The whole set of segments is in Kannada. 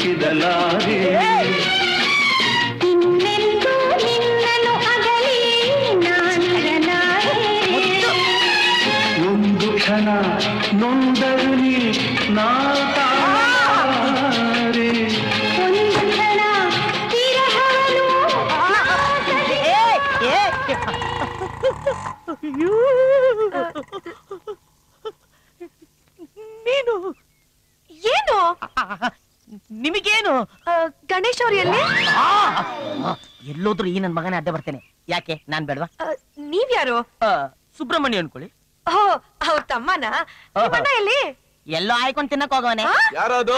ಮುಟ್ಟಿದಲಾರೆ ಒಂದು ಕ್ಷಣ ನೊಂದರು ನೀ ನಾತಾರೆ ಒಂದು ಕ್ಷಣ ನೀನು ಏನು ನಿಮಗೇನು ಗಣೇಶ್ ಅವ್ರು ಎಲ್ಲಿ ಎಲ್ಲೋದ್ರು ಈ ನನ್ ಮಗನೇ ಅಡ್ಡ ಬರ್ತೇನೆ ಯಾಕೆ ನಾನ್ ಬೇಡವಾ ನೀವ್ಯಾರು ಸುಬ್ರಹ್ಮಣ್ಯ ಅನ್ಕೊಳ್ಳಿ ಅವ್ರ ತಮ್ಮನ ಎಲ್ಲಿ ಎಲ್ಲೋ ಆಯ್ಕೊಂಡ್ ತಿನ್ನಕ್ ಹೋಗವನೆ ಯಾರದು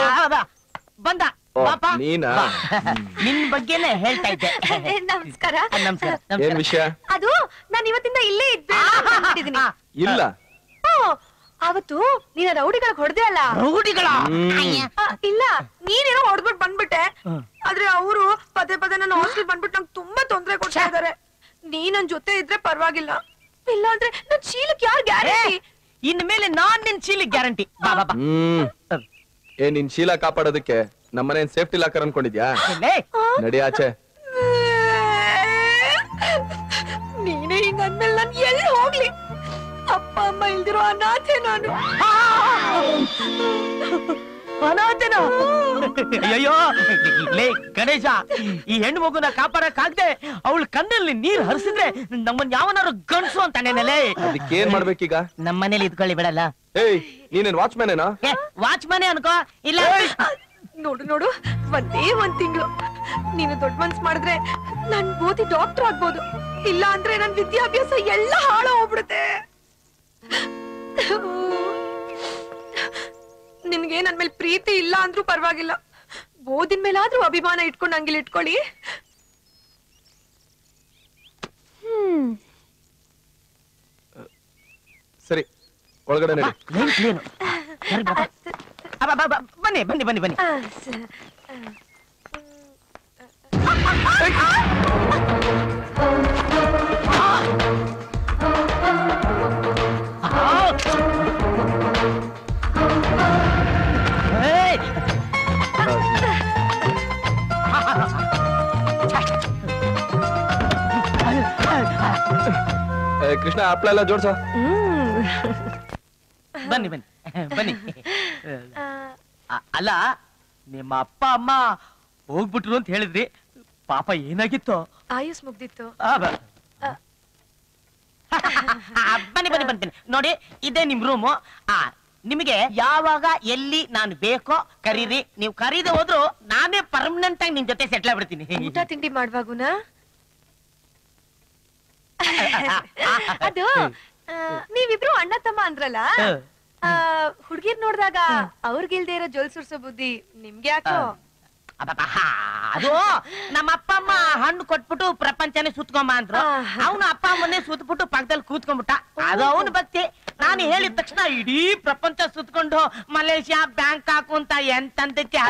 ಬಂದ ಪಾಪ ನಿನ್ ಬಗ್ಗೆನೆ ಹೇಳ್ತಾ ಇದ್ದೆ ನಮಸ್ಕಾರ ಏನ್ ವಿಷಯ ಅದು ನಾನು ಇವತ್ತಿಂದ ಇಲ್ಲೇ ಇದ್ದೆ ಇಲ್ಲ ಅವತ್ತು ನೀನ ರೌಡಿಗಳಿಗೆ ಹೊಡೆದೆ ಅಲ್ಲ ರೌಡಿಗಳ ಇಲ್ಲ ನೀನೇನೋ ಹೊಡೆದ್ಬಿಟ್ಟು ಬಂದ್ಬಿಟ್ಟೆ ಆದ್ರೆ ಅವರು ಪದೇ ಪದೇ ನನ್ನ ಹಾಸ್ಟೆಲ್ ಬಂದ್ಬಿಟ್ಟು ನಂಗೆ ತುಂಬಾ ತೊಂದರೆ ಕೊಡ್ತಾ ಇದಾರೆ ನೀ ನನ್ ಜೊತೆ ಇದ್ರೆ ಪರವಾಗಿಲ್ಲ ಇಲ್ಲ ಅಂದ್ರೆ ನನ್ ಚೀಲಕ್ ಯಾರು ಗ್ಯಾರಂಟಿ ಇನ್ ಮೇಲೆ ನಾನ್ ನಿನ್ ಚೀಲಕ್ ಗ್ಯಾರಂಟಿ ಏ ನಿನ್ ಶೀಲ ಕಾಪಾಡೋದಕ್ಕೆ ನಮ್ಮನೇನ್ ಸೇಫ್ಟಿ ಲಾಕರ್ ಅನ್ಕೊಂಡಿದ್ಯಾ ನಡಿ ಆಚೆ ನೀನೇ ಹಿಂಗ ಅಂದ್ಮೇಲೆ ನನ್ ಎಲ್ಲಿ ಹೋಗ್ಲಿ ಅಪ್ಪ ಅಮ್ಮ ಇಲ್ದಿರೋ ಅನಾಥೆ ನಾನು ಅನಾಥೆನ ಅಯ್ಯೋ ಲೇ ಗಣೇಶ ಈ ಹೆಣ್ಣು ಮಗುನ ಕಾಪಾಡಕ್ಕಾಗ್ದೆ ಅವಳ ಕಣ್ಣಲ್ಲಿ ನೀರ್ ಹರಿಸಿದ್ರೆ ನಮ್ಮನ್ ಯಾವನಾರು ಗಂಡ್ಸು ಅಂತಾನೇನಲೇ ಅದಕ್ಕೇನ್ ಮಾಡ್ಬೇಕೀಗ ನಮ್ಮನೇಲಿ ಇದ್ಕೊಳ್ಳಿ ಬಿಡಲ್ಲ ಏಯ್ ನೀನೇನ್ ವಾಚ್ಮ್ಯಾನ್ ಏನೋ ವಾಚ್ಮನೆ ಅನ್ಕೋ ಇಲ್ಲ ನೋಡು ನೋಡು ಒಂದೇ ಒಂದ್ ತಿಂಗಳು ನೀನು ದೊಡ್ಡ ಮನ್ಸ್ ಮಾಡಿದ್ರೆ ನಾನ್ ಓದಿ ಡಾಕ್ಟರ್ ಆಗ್ಬೋದು ಇಲ್ಲ ಅಂದ್ರೆ ನನ್ ವಿದ್ಯಾಭ್ಯಾಸ ಎಲ್ಲ ಹಾಳು ಹೋಗ್ಬಿಡುತ್ತೆ ನಿಮ್ಗೆ ನನ್ ಮೇಲೆ ಪ್ರೀತಿ ಇಲ್ಲ ಅಂದ್ರೂ ಪರವಾಗಿಲ್ಲ ಓದಿನ ಮೇಲಾದ್ರೂ ಅಭಿಮಾನ ಇಟ್ಕೊಂಡು ಹಂಗಿಲ್ ಇಟ್ಕೊಳ್ಳಿ ಸರಿ ಒಳಗಡೆ ನಡಿ ಬನ್ನಿ ಬನ್ನಿ ಬನ್ನಿ ಬನ್ನಿ ಕೃಷ್ಣ ಹಪ್ಪಳ ಎಲ್ಲ ಜೋಡ್ಸ ಬನ್ನಿ ಬನ್ನಿ ಬನ್ನಿ ಅಲ್ಲ ನಿಮ್ಮ ಅಪ್ಪ ಅಮ್ಮ ಹೋಗ್ಬಿಟ್ರು ಅಂತ ಹೇಳಿದ್ರಿ ಪಾಪ ಏನಾಗಿತ್ತು ಆಯುಸ್ ಮುಗ್ದಿತ್ತು ಬನ್ನಿ ಬನ್ನಿ ಬನ್ನಿ ನೋಡಿ ಇದೇ ನಿಮ್ ರೂಮು ನಿಮಗೆ ಯಾವಾಗ ಎಲ್ಲಿ ನಾನು ಬೇಕೋ ಕರೀರಿ ನೀವು ಕರೀದೆ ಹೋದ್ರು ನಾನೇ ಪರ್ಮನೆಂಟ್ ಆಗಿ ನಿಮ್ ಜೊತೆ ಸೆಟ್ಲ್ ಆಗ್ಬಿಡ್ತೀನಿ ಊಟ ತಿಂಡಿ ಮಾಡುವಾಗುನಾ ಅದು ನೀವಿಬ್ರು ಅಣ್ಣ ತಮ್ಮ ಅಂದ್ರಲ್ಲ ಹುಡ್ಗಿರ್ ನೋಡ್ದಾಗ ಅವ್ರಿಗಿಲ್ದೇ ಇರೋ ಜೋಲ್ ಸುರ್ಸೋ ಬುದ್ಧಿ ನಿಮ್ಗೆ ಯಾಕೋ ಅದು ನಮ್ಮ ಅಪ್ಪ ಅಮ್ಮ ಹಣ್ಣು ಕೊಟ್ಬಿಟ್ಟು ಪ್ರಪಂಚನೇ ಸುತ್ಕೊಂಬ ಅಂದ್ರು ಅವನು ಅಪ್ಪ ಅಮ್ಮನೇ ಸುತ್ಬಿಟ್ಟು ಪಕ್ಕದಲ್ಲಿ ಕೂತ್ಕೊಂಡ್ಬಿಟ್ಟ ಅದು ಅವನ ಭಕ್ತಿ ನಾನು ಹೇಳಿದ ತಕ್ಷಣ ಇಡೀ ಪ್ರಪಂಚ ಸುತ್ಕೊಂಡು ಮಲೇಷಿಯಾ ಬ್ಯಾಂಕಾಕ್ ಅಂತ ಎಂತಂದಕ್ಕೆ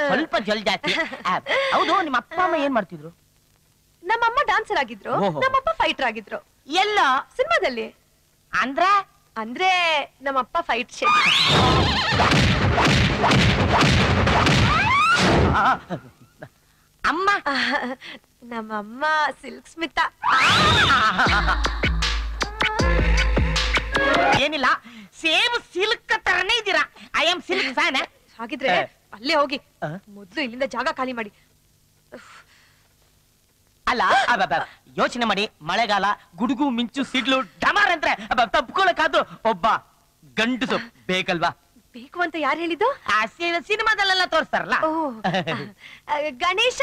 ಸ್ವಲ್ಪ ಜಲ್ ಜಾಸ್ತಿ ಹೌದು ನಿಮ್ಮ ಅಪ್ಪ ಅಮ್ಮ ಏನ್ ಮಾಡ್ತಿದ್ರು ನಮ್ಮಮ್ಮ ಡಾನ್ಸರ್ ಆಗಿದ್ರು ನಮ್ಮಪ್ಪ ಫೈಟರ್ ಆಗಿದ್ರು ಎಲ್ಲ ಸಿನಿಮಾದಲ್ಲಿ ಅಂದ್ರೆ ನಮ್ಮಪ್ಪ ಫೈಟ್ ಶೇಟ್ ಅಮ್ಮ ನಮ್ಮಮ್ಮ ಸಿಲ್ಕ್ ಸ್ಮಿತಾ ಏನಿಲ್ಲ ಸೇಮ್ ಸಿಲ್ಕ್ ತರನೇ ಇದ್ದೀರಾ ಐ ಆಮ್ ಸಿಲ್ಕ್ ಫ್ಯಾನ್ ಹಾಗಿದ್ರೆ ಅಲ್ಲೇ ಹೋಗಿ ಮೊದ್ಲು ಇಲ್ಲಿಂದ ಜಾಗ ಖಾಲಿ ಮಾಡಿ ಅಲ್ಲ ಯೋಚನೆ ಮಾಡಿ ಮಳೆಗಾಲ ಗುಡುಗು ಮಿಂಚು ಸಿಡ್ಲು ಡಮಾರ್ ಅಂದ್ರೆ ತಪ್ಕೊಳಕಾದ್ರು ಒಬ್ಬ ಗಂಡಸು ಬೇಕಲ್ವಾ ಬೇಕು ಅಂತ ಯಾರು ಹೇಳಿದ್ದು ಸಿನಿಮಾದಲ್ಲೆಲ್ಲ ತೋರಿಸ್ತಾರಲ್ಲ ಗಣೇಶ